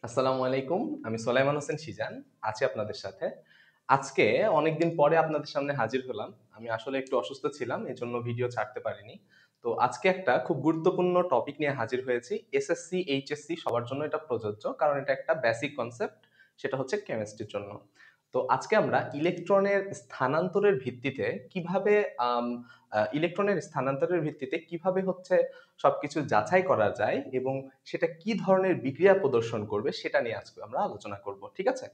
আসসালামু আলাইকুম। আমি সোলাইমান হোসেন সিজান আছি আপনাদের সাথে। আজকে অনেকদিন পরে আপনাদের সামনে হাজির হলাম। আমি আসলে একটু অসুস্থ ছিলাম, এজন্য ভিডিও ছাড়তে পারিনি। তো আজকে একটা খুব গুরুত্বপূর্ণ টপিক নিয়ে হাজির হয়েছি। এসএসসি, এইচএসসি সবার জন্য এটা প্রযোজ্য। কারণ এটা একটা বেসিক কনসেপ্ট, সেটা হচ্ছে কেমিস্ট্রির জন্য। তো আজকে আমরা ইলেকট্রনের স্থানান্তরের ভিত্তিতে কিভাবে আম ইলেকট্রনের স্থানান্তরের ভিত্তিতে কিভাবে হচ্ছে সবকিছু যাচাই করা যায় এবং সেটা কি ধরনের বিক্রিয়া প্রদর্শন করবে সেটা নিয়ে আজকে আমরা আলোচনা করব, ঠিক আছে?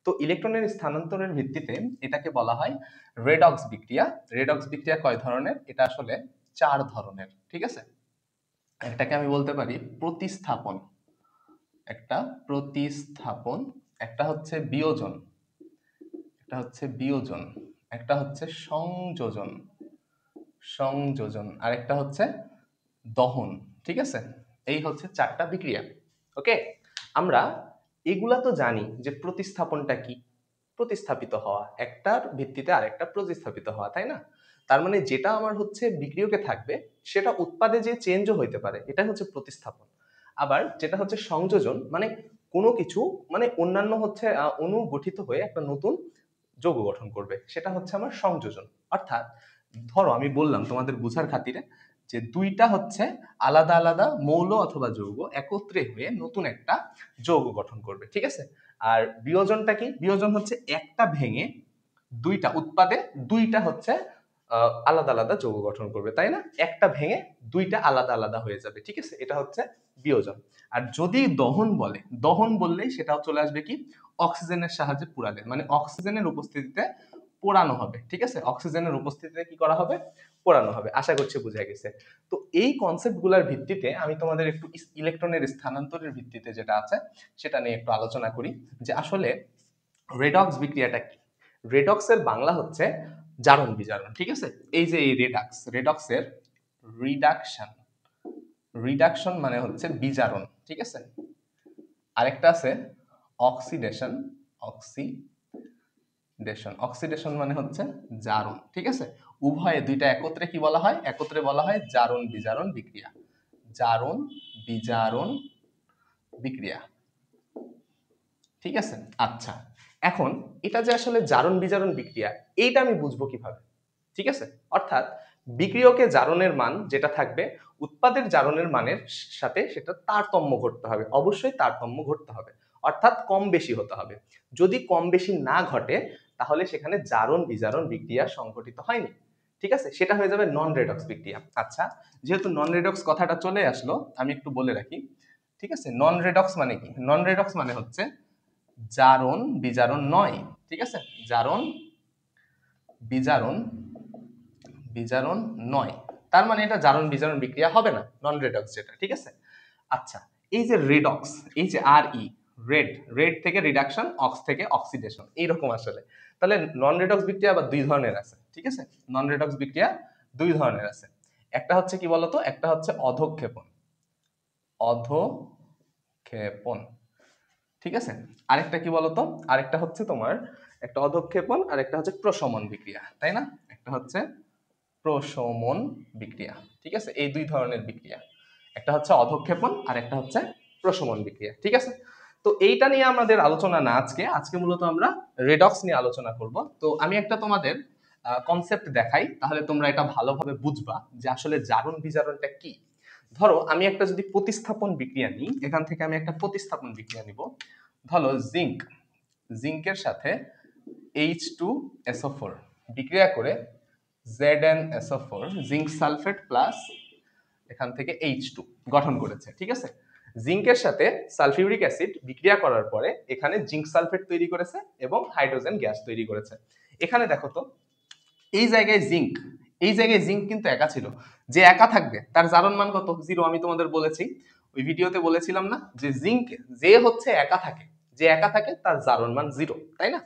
তো ইলেকট্রনের স্থানান্তরের ভিত্তিতে এটাকে বলা হয় রেডক্স বিক্রিয়া। রেডক্স বিক্রিয়া কয় ধরনের? এটা আসলে 4 ধরনের, ঠিক আছে? একটাকে আমি বলতে পারি প্রতিস্থাপন, একটা প্রতিস্থাপন, একটা হচ্ছে বিয়োজন, একটা হচ্ছে বিয়োজন, একটা হচ্ছে সংযোজন, সংযোজন, আর একটা হচ্ছে দহন, ঠিক আছে? এই হচ্ছে 4টা বিক্রিয়া। ওকে, আমরা এগুলা তো জানি যে প্রতিস্থাপনটা কি। প্রতিস্থাপিত হওয়া, একটার ভিত্তিতে আরেকটা প্রতিস্থাপিত হওয়া, তাই না? তার মানে যেটা আমার হচ্ছে বিক্রিয়কে থাকবে সেটা উৎপাদে যে চেঞ্জও হইতে পারে, এটা হচ্ছে প্রতিস্থাপন। আবার যেটা হচ্ছে সংযোজন, মানে কোনো কিছু মানে অন্যান্য হচ্ছে অণু গঠিত হয়ে একটা নতুন যৌগ গঠন করবে, সেটা হচ্ছে আমার সংযোজন। অর্থাৎ ধরো আমি বললাম তোমাদের বোঝার খাতিরে যে দুইটা হচ্ছে আলাদা আলাদা মৌল অথবা যৌগ একত্রে হয়ে নতুন একটা যৌগ গঠন করবে, ঠিক আছে? আর বিয়োজনটা কি? বিয়োজন হচ্ছে একটা ভেঙে দুইটা উৎপাদে দুইটা হচ্ছে আলাদা আলাদা যৌগ গঠন করবে, তাই না? একটা ভেঙে দুইটা আলাদা আলাদা হয়ে যাবে, ঠিক আছে? এটা হচ্ছে বিয়োজন। আর যদি দহন বলে, দহন বললেই সেটাও চলে আসবে কি অক্সিজেনের সাহায্যে পুরালে, মানে অক্সিজেনের উপস্থিতিতে পোড়ানো হবে, ঠিক আছে? অক্সিজেনের উপস্থিতিতে কি করা হবে? পোড়ানো হবে। আশা করছি বোঝা গেছে। তো এই কনসেপ্ট গুলার ভিত্তিতে আমি তোমাদের একটু ইলেকট্রনের স্থানান্তরের ভিত্তিতে যেটা আছে সেটা নিয়ে একটু আলোচনা করি যে আসলে রেডক্স বিক্রিয়াটা কি। রেডক্সের বাংলা হচ্ছে জারণ বিজারণ, ঠিক আছে? এই যে এই রেডক্স, রেডক্সের রিডাকশন, রিডাকশন মানে হচ্ছে বিজারণ, ঠিক আছে? আরেকটা আছে অক্সিডেশন, অক্সিডেশন, অক্সিডেশন মানে হচ্ছে জারণ, ঠিক আছে? উভয়ে দুইটা একত্রে কি বলা হয়? একত্রে বলা হয় জারণ বিজারণ বিক্রিয়া, জারণ বিজারণ বিক্রিয়া, ঠিক আছে? আচ্ছা, এখন এটা যে আসলে জারণ বিজারণ বিক্রিয়া, এইটা আমি বুঝবো কিভাবে? ঠিক আছে, অর্থাৎ বিক্রিয়কে জারণের মান যেটা থাকবে উৎপাদের জারণের মানের সাথে সেটা তারতম্য ঘটতে হবে, অবশ্যই তারতম্য ঘটতে হবে, অর্থাৎ কম বেশি হতে হবে। যদি কম বেশি না ঘটে তাহলে সেখানে জারণ বিজারণ বিক্রিয়া সংঘটিত হয়নি, ঠিক আছে? সেটা হয়ে যাবে নন রেডক্স বিক্রিয়া। আচ্ছা, যেহেতু নন রেডক্স কথাটা চলে আসলো আমি একটু বলে রাখি, ঠিক আছে? নন রেডক্স মানে কি? নন রেডক্স মানে হচ্ছে জারণ বিজারণ নয়, ঠিক আছে? জারণ বিজারণ বিজারণ নয়, তার মানে এটা জারণ বিজারণ বিক্রিয়া হবে না, নন রেডক্স যেটা, ঠিক আছে? আচ্ছা, এই যে রেডক্স, এই যে আর ই, রেড, রেড থেকে রিডাকশন, অক্স থেকে অক্সিডেশন, এইরকম আসলে। তাহলে নন রেডক্স বিক্রিয়া আবার দুই ধরনের আছে, ঠিক আছে? নন রেডক্স বিক্রিয়া দুই ধরনের আছে। একটা হচ্ছে কি বলতো? একটা হচ্ছে অধঃক্ষেপণ, অধঃক্ষেপণ, ঠিক আছে? আরেকটা কি বলতো? আরেকটা হচ্ছে তোমার একটা অধঃক্ষেপণ আর একটা হচ্ছে প্রশমন বিক্রিয়া, তাই না? একটা হচ্ছে প্রশমন বিক্রিয়া, ঠিক আছে? এই দুই ধরনের বিক্রিয়া, একটা হচ্ছে অধঃক্ষেপণ আর একটা হচ্ছে প্রশমন বিক্রিয়া, ঠিক আছে? তো এইটা নিয়ে আমাদের আলোচনা না আজকে, আজকে মূলত আমরা রেডক্স নিয়ে আলোচনা করব। তো আমি একটা তোমাদের কনসেপ্ট দেখাই, তাহলে তোমরা এটা ভালোভাবে বুঝবা যে আসলে জারণ বিজারণটা কি। ধরো আমি একটা যদি প্রতিস্থাপন বিক্রিয়া নিই, এখান থেকে আমি একটা প্রতিস্থাপন বিক্রিয়া নিব। ধরো জিঙ্ক, জিঙ্কের সাথে H2SO4 বিক্রিয়া করে ZnSO4, জিঙ্ক সালফেট প্লাস এখান থেকে H2 গঠন করেছে, ঠিক আছে? জিঙ্কের সাথে সালফিউরিক অ্যাসিড বিক্রিয়া করার পরে এখানে জিঙ্ক সালফেট তৈরি করেছে এবং হাইড্রোজেন গ্যাস তৈরি করেছে। এখানে দেখো তো, এই জায়গায় জিঙ্ক, এই জায়গায় জিঙ্ক কিন্তু একা ছিল, যে একা থাকবে তার জারণ মান কত? 0। আমি তোমাদের বলেছি, ওই ভিডিওতে বলেছিলাম না যে জিঙ্ক যে হচ্ছে একা থাকে, যে একা থাকে তার জারণ মান 0, তাই না?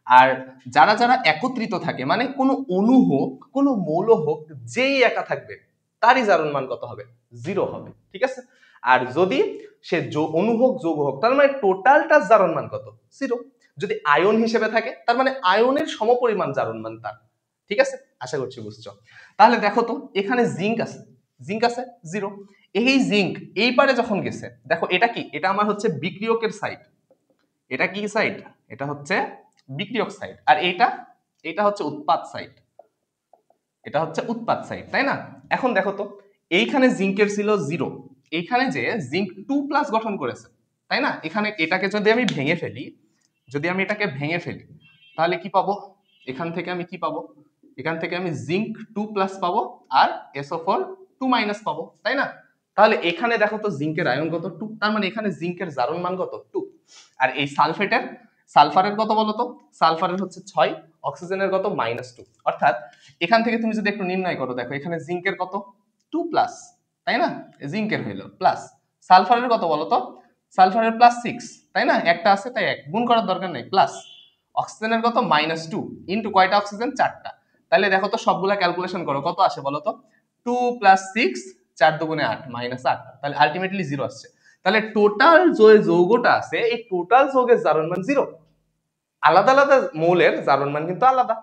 আর যারা যারা একত্রিত থাকে, মানে কোনো অণু হোক কোনো মৌল হোক, যেই একা থাকবে তারই জারণ মান কত হবে? 0 হবে, ঠিক আছে? আর যদি সে অণু হোক যৌগ হোক, তার মানে টোটালটার জারণ মান কত? 0। যদি আয়ন হিসেবে থাকে তার মানে আয়নের সমপরিমাণ জারণ মান তার, ঠিক আছে? আশা করছি বুঝছো। তাহলে দেখো তো, এখানে জিঙ্ক আছে, জিঙ্ক আছে 0। এই জিঙ্ক এই পারে যখন গেছে, দেখো এটা কি? এটা আমার হচ্ছে বিক্রিয়কের সাইড, এটা কি সাইড? এটা হচ্ছে বিক্রিয়ক সাইড, আর এটা হচ্ছে উৎপাদ সাইড। এটা হচ্ছে উৎপাদ সাইড, তাই না? এখন দেখো তো, এইখানে জিঙ্কের ছিল 0, এইখানে যে জিঙ্ক 2+ গঠন করেছে, তাই না? এখানে এটাকে যদি আমি ভেঙে ফেলি, তাহলে কি পাবো? এখান থেকে আমি কি পাবো? এখান থেকে আমি জিঙ্ক 2+ পাবো আর SO4 2- পাবো, তাই না? তাহলে এখানে দেখো তো জিঙ্কের আয়ন কত? 2, তার মানে এখানে জিঙ্কের জারণ মান কত? 2। আর এই সালফারের কত বলো তো? সালফারের হচ্ছে 6, অক্সিজেনের কত? -2। অর্থাৎ এখান থেকে তুমি যদি একটু নির্ণয় করো, দেখো এখানে জিঙ্কের কত? 2+, তাই না? জিঙ্কের হইলো প্লাস, সালফারের কত বলো তো? সালফারের +6, তাই না? একটা আছে তাই 1, গুণ করার দরকার নেই, প্লাস অক্সিজেনের কত? -2 ইনটু কয়টা অক্সিজেন? 4টা। তাহলে দেখো তো সবগুলা ক্যালকুলেশন করো, কত আসে বলো তো? 2 + 6, 4 দুগুণে 8, -8, তাহলে আলটিমেটলি 0 আসছে। তাহলে টোটাল যে যৌগটা আছে, এই টোটাল যৌগের জারণ মান 0। আলাদা আলাদা মৌলের জারণ মান কিন্তু আলাদা,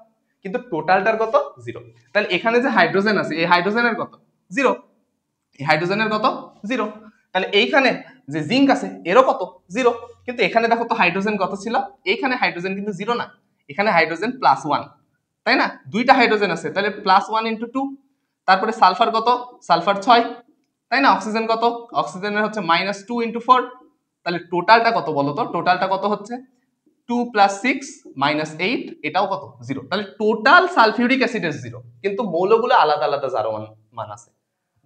কিন্তু টোটালটার কত? 0। তাহলে এখানে যে হাইড্রোজেন আছে, এই হাইড্রোজেনের কত? 0। এই হাইড্রোজেনের কত? 0। তাহলে এইখানে যে জিঙ্ক আছে এরও কত? 0। কিন্তু এখানে দেখো তো হাইড্রোজেন কত ছিল? এইখানে হাইড্রোজেন কিন্তু 0 না, এখানে হাইড্রোজেন +1, তাই না? দুইটা হাইড্রোজেন আছে, তাহলে +1 × 2। তারপরে সালফার কত? সালফার 6, তাই না? অক্সিজেন কত? অক্সিজেনের হচ্ছে -2 × 4। তাহলে টোটালটা কত বলো তো? টোটালটা কত হচ্ছে? 2 + 6 -8, এটাও কত? 0। তাহলে টোটাল সালফিউরিক অ্যাসিডের 0, কিন্তু মৌলগুলো আলাদা আলাদা জারণ মান আছে।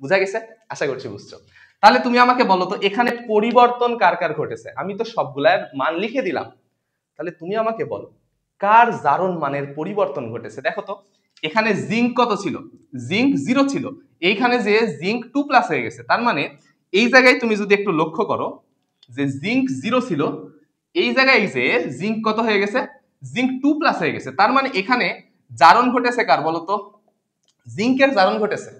বুঝা গেছে? আশা করছি বুঝছো। তাহলে তুমি আমাকে বলো তো, এখানে পরিবর্তন কার কার ঘটেছে? আমি তো সবগুলার মান লিখে দিলাম, তাহলে তুমি আমাকে বলো কার জারণ মানের পরিবর্তন ঘটেছে? দেখো তো, এখানে জিঙ্ক কত ছিল? জিঙ্ক 0 ছিল, এইখানে যে জিঙ্ক 2+ হয়ে গেছে, তার মানে এই জায়গায় তুমি যদি একটু লক্ষ্য করো, যে জিঙ্ক 0 ছিল, এই জায়গায় যে জিঙ্ক কত হয়ে গেছে? জিঙ্ক 2+ হয়ে গেছে। তার মানে এখানে জারণ ঘটেছে কার বলো তো? জিঙ্কের জারণ ঘটেছে।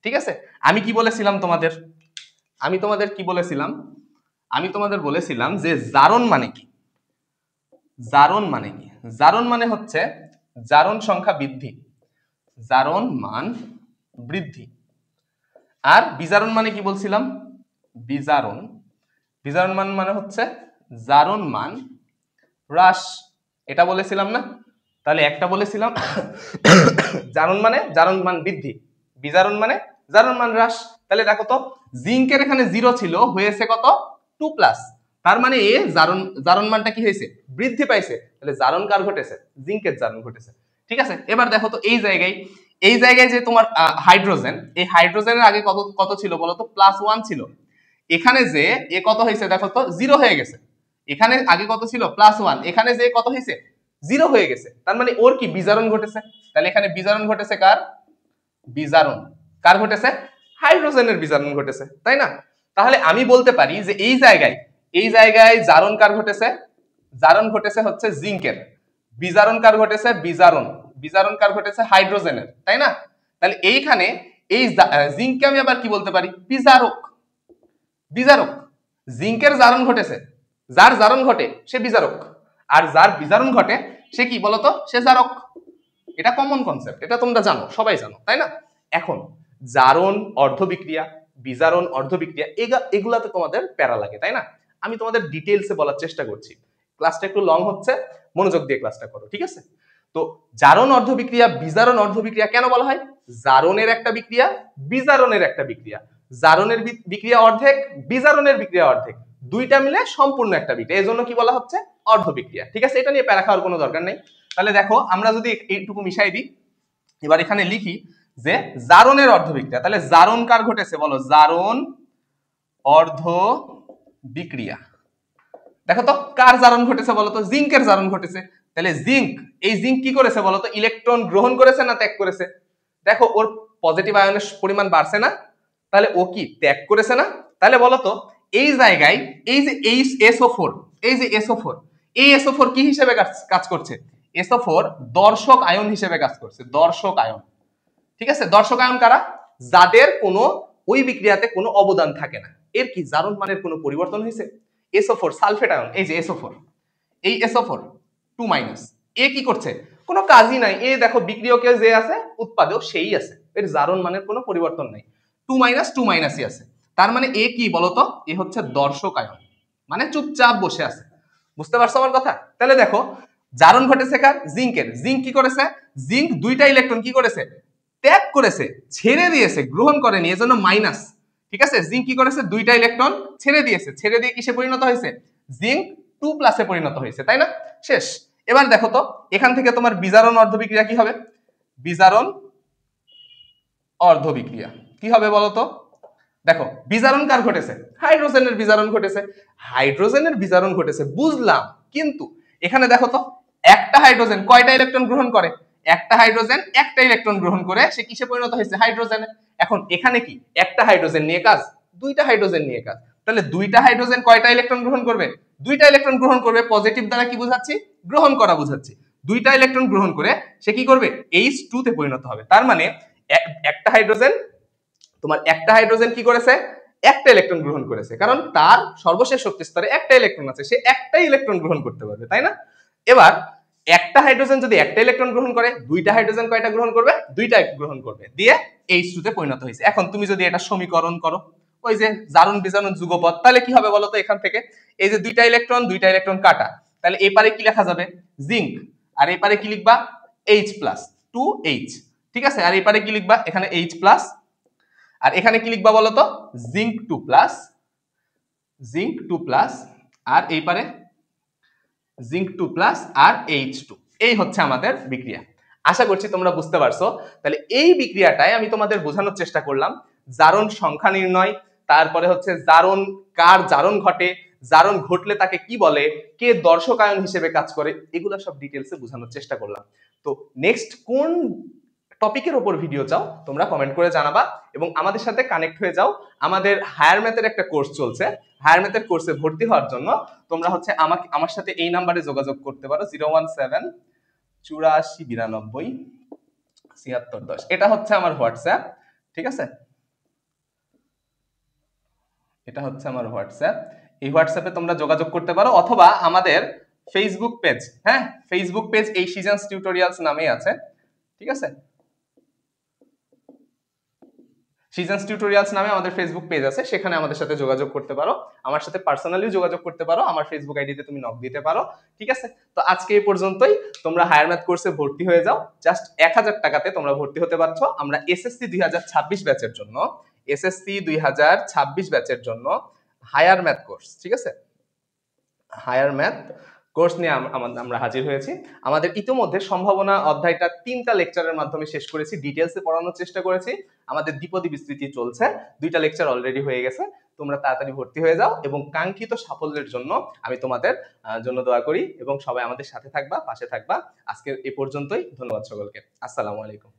ঠিক আছে? আমি কি বলেছিলাম তোমাদের? আমি তোমাদের কি বলেছিলাম? আমি তোমাদের বলেছিলাম যে জারণ মানে কি? জারণ মানে কি? জারণ মানে হচ্ছে জারণ সংখ্যা বৃদ্ধি, জারণ মান বৃদ্ধি। আর বিজারণ মানে কি বলছিলাম? বিজারণ, বিজারণ মান মানে হচ্ছে জারণ মান হ্রাস, এটা বলেছিলাম না? তাহলে একটা বলেছিলাম জারণ মানে জারণ মান বৃদ্ধি, বিজারণ মানে জারণ মান হ্রাস। তাহলে দেখো তো, জিঙ্কের এখানে 0 ছিল, হয়েছে কত? 2+, তার মানে এ জারণ মানটা কি হয়েছে? বৃদ্ধি পাইছে। তাহলে জারণ কার ঘটেছে? জিঙ্কের জারণ ঘটেছে। ঠিক আছে? এবার দেখো তো, এই জায়গায় যে তোমার হাইড্রোজেন, এই হাইড্রোজেনের আগে কত কত ছিল বলো তো? +1 ছিল। এখানে যে এ কত হয়েছে দেখো তো? 0 হয়ে গেছে। এখানে আগে কত ছিল? +1, এখানে যে কত হয়েছে? 0 হয়ে গেছে। তার মানে ওর কি বিজারণ ঘটেছে। তাহলে এখানে বিজারণ ঘটেছে কার? বিজারণ কার ঘটেছে? হাইড্রোজেনের বিজারণ ঘটেছে, তাই না? তাহলে আমি বলতে পারি যে এই জায়গায় জারণ কার ঘটেছে? জারণ ঘটেছে হচ্ছে জিঙ্কের। বিজারণ কার ঘটেছে? বিজারণ কার ঘটেছে? হাইড্রোজেনের, তাই না? তাহলে এইখানে এই জিঙ্ককে আমি আবার কি বলতে পারি? বিজারক। বিজারক, জিঙ্কের জারণ ঘটেছে, যার জারণ ঘটে সে বিজারক, আর যার বিজারণ ঘটে সে কি বলতো? সে জারক। এটা কমন কনসেপ্ট, এটা তোমরা জানো, সবাই জানো, তাই না? এখন জারণ অর্ধবিক্রিয়া, বিজারণ অর্ধবিক্রিয়া, এগুলাতে তোমাদের প্যারা লাগে, তাই না? আমি তোমাদের ডিটেইলসে বলার চেষ্টা করছি, ক্লাসটা একটু লং হচ্ছে, মনোযোগ দিয়ে ক্লাসটা করো, ঠিক আছে? তো জারণ অর্ধবিক্রিয়া, বিজারণ অর্ধবিক্রিয়া কেন বলা হয়? জারণের একটা বিক্রিয়া, বিজারণের একটা বিক্রিয়া, জারণের বিক্রিয়া অর্ধেক, বিজারণের বিক্রিয়া অর্ধেক, দুইটা মিলে সম্পূর্ণ একটা বিক্রিয়া, এজন্য কি বলা হচ্ছে? অর্ধবিক্রিয়া। ঠিক আছে? এটা নিয়ে প্যারা খাওয়ার কোনো দরকার নেই। তাহলে দেখো, আমরা যদি এইটুকু মিশাই দিই, এবার এখানে লিখি যে জারণের অর্ধবিক্রিয়া, তাহলে জারণ কার ঘটেছে বলো? জারণ অর্ধ বিক্রিয়া। দেখো তো কার জারণ ঘটেছে বলতো? জিঙ্কের জারণ ঘটেছে। তাহলে এই জিঙ্ক কি করেছে বলতো? ইলেকট্রন গ্রহণ করেছে না ত্যাগ করেছে? দেখো ওর পজিটিভ আয়নের পরিমাণ বাড়ছে না, তাহলে ও কি ত্যাগ করেছে না? তাহলে বলতো এই জায়গায় এই যে SO4, এই যে SO4, এই SO4 কি হিসেবে কাজ করছে? SO4 দর্শক আয়ন হিসেবে কাজ করছে, দর্শক আয়ন। ঠিক আছে? দর্শক আয়ন কারা? যাদের কোনো ওই বিক্রিয়াতে কোনো অবদান থাকে না। এর কি জারণ মানের কোনো পরিবর্তন হয়েছে? SO4 সালফেট আয়ন, এই যে SO4, এই SO4 2-, এ কি করছে? কোনো কাজই নাই। এ দেখো বিক্রিয়কে যে আছে, উৎপাদক সেই আছে, এর জারণ মানের কোনো পরিবর্তন নাই, 2-, 2-ই আছে। তার মানে এ কি বলতো? এ হচ্ছে দর্শক আয়ন, মানে চুপচাপ বসে আছে। বুঝতে পারছো আমার কথা? তাহলে দেখো জারণ ঘটেছে কার? জিঙ্কের। জিঙ্ক কি করেছে? জিঙ্ক দুইটা ইলেকট্রন কি করেছে? ত্যাগ করেছে, ছেড়ে দিয়েছে, গ্রহণ করেনি, এজন্য মাইনাস। ঠিক আছে, জিঙ্ক কি করেছে? দুইটা ইলেকট্রন ছেড়ে দিয়েছে, ছেড়ে দিয়ে কিসে পরিণত হয়েছে? জিঙ্ক 2 প্লাসে পরিণত হয়েছে, তাই না? শেষ। এবার দেখো তো এখান থেকে তোমার বিজারণ অর্ধবিক্রিয়া কি হবে? বিজারণ অর্ধবিক্রিয়া কি হবে বলো তো? দেখো বিজারণ কার ঘটেছে? হাইড্রোজেনের বিজারণ ঘটেছে। হাইড্রোজেনের বিজারণ ঘটেছে বুঝলাম, কিন্তু এখানে দেখো তো একটা হাইড্রোজেন কয়টা ইলেকট্রন গ্রহণ করে? একটা হাইড্রোজেন একটা ইলেকট্রন গ্রহণ করে সে কিসে পরিণত হয়েছে? হাইড্রোজেনে। এখন এখানে কি একটা হাইড্রোজেন নিয়ে কাজ? দুইটা হাইড্রোজেন নিয়ে কাজ। তাহলে দুইটা হাইড্রোজেন কয়টা ইলেকট্রন গ্রহণ করবে? দুইটা ইলেকট্রন গ্রহণ করবে। পজিটিভ দ্বারা কি বোঝাচ্ছি? গ্রহণ করা বোঝাচ্ছি। দুইটা ইলেকট্রন গ্রহণ করে সে কি করবে? H2 তে পরিণত হবে। তার মানে একটা হাইড্রোজেন, তোমার একটা হাইড্রোজেন কি করেছে? একটা ইলেকট্রন গ্রহণ করেছে, কারণ তার সর্বশেষ শক্তি স্তরে একটা ইলেকট্রন আছে, সে একটাই ইলেকট্রন গ্রহণ করতে পারবে, তাই না? এবার একটা হাইড্রোজেন যদি একটা ইলেকট্রন গ্রহণ করে, দুইটা হাইড্রোজেন কয়টা গ্রহণ করবে? দুইটা গ্রহণ করবে, দিয়ে H2 তে পরিণত হয়েছে। এখন তুমি যদি এটা সমীকরণ করো, ওই যে জারণ বিজারণ যুগপৎ, তাহলে কি হবে বলো তো? এখান থেকে এই যে দুইটা ইলেকট্রন কাটা, তাহলে এই পারে কি লেখা যাবে? জিঙ্ক। আর এই পারে কি লিখবা? H plus 2H। ঠিক আছে, আর এই পারে কি লিখবা? এখানে H প্লাস, আর এখানে কি লিখবা বলতো? জিঙ্ক 2 প্লাস, জিঙ্ক 2 প্লাস, আর এই পারে জিঙ্ক 2 প্লাস আর H2। এই হচ্ছে আমাদের বিক্রিয়া। আশা করছি তোমরা বুঝতে পারছো। তাহলে এই বিক্রিয়াটাই আমি তোমাদের বোঝানোর চেষ্টা করলাম। জারণ সংখ্যা নির্ণয়, তারপরে হচ্ছে জারণ, কার জারণ ঘটে, জারণ ঘটলে তাকে কি বলে, কে দর্শকায়ন হিসেবে কাজ করে, এগুলো সব ডিটেলসে বোঝানোর চেষ্টা করলাম। তো নেক্সট কোন টপিকের উপর ভিডিও চাও তোমরা কমেন্ট করে জানাবা, এবং আমাদের সাথে কানেক্ট হয়ে যাও। আমাদের হায়ার ম্যাথের একটা কোর্স চলছে। হায়ার ম্যাথের কোর্সে ভর্তি হওয়ার জন্য তোমরা হচ্ছে আমার সাথে এই নাম্বারে যোগাযোগ করতে পারো, 017 84 92 76 10। এটা হচ্ছে আমার হোয়াটসঅ্যাপ। ঠিক আছে, এটা হচ্ছে আমার হোয়াটসঅ্যাপ। এই হোয়াটসঅ্যাপে তোমরা যোগাযোগ করতে পারো, অথবা আমাদের ফেসবুক পেজ, হ্যাঁ ফেসবুক পেজ এই সিজনস টিউটোরিয়ালস নামেই আছে। ঠিক আছে, সিজনস টিউটোরিয়ালস নামে আমাদের ফেসবুক পেজ আছে, সেখানে আমাদের সাথে যোগাযোগ করতে পারো। আমার সাথে পার্সোনালি যোগাযোগ করতে পারো, আমার ফেসবুক আইডিতে তুমি নক দিতে পারো। ঠিক আছে, তো আজকে এই পর্যন্তই। তোমরা হায়ার ম্যাথ কোর্সে ভর্তি হয়ে যাও, জাস্ট 1000 টাকাতে তোমরা ভর্তি হতে পারছো। আমরা এসএসসি 2026 ব্যাচের জন্য, এসএসসি 2026 ব্যাচের জন্য হায়ার ম্যাথ কোর্স, ঠিক আছে, হায়ার ম্যাথ কোর্স নিয়ে আমরা হাজির হয়েছি। আমাদের ইতিমধ্যে সম্ভাবনা অধ্যায়টা 3টা লেকচারের মাধ্যমে শেষ করেছি, ডিটেলসে পড়ানোর চেষ্টা করেছি। আমাদের দ্বিপদী বিস্তৃতি চলছে, 2টা লেকচার অলরেডি হয়ে গেছে। তোমরা তাড়াতাড়ি ভর্তি হয়ে যাও, এবং কাঙ্ক্ষিত সাফল্যের জন্য আমি তোমাদের জন্য দোয়া করি, এবং সবাই আমাদের সাথে থাকবা, পাশে থাকবা। আজকে এ পর্যন্তই, ধন্যবাদ সকলকে। আসসালামু আলাইকুম।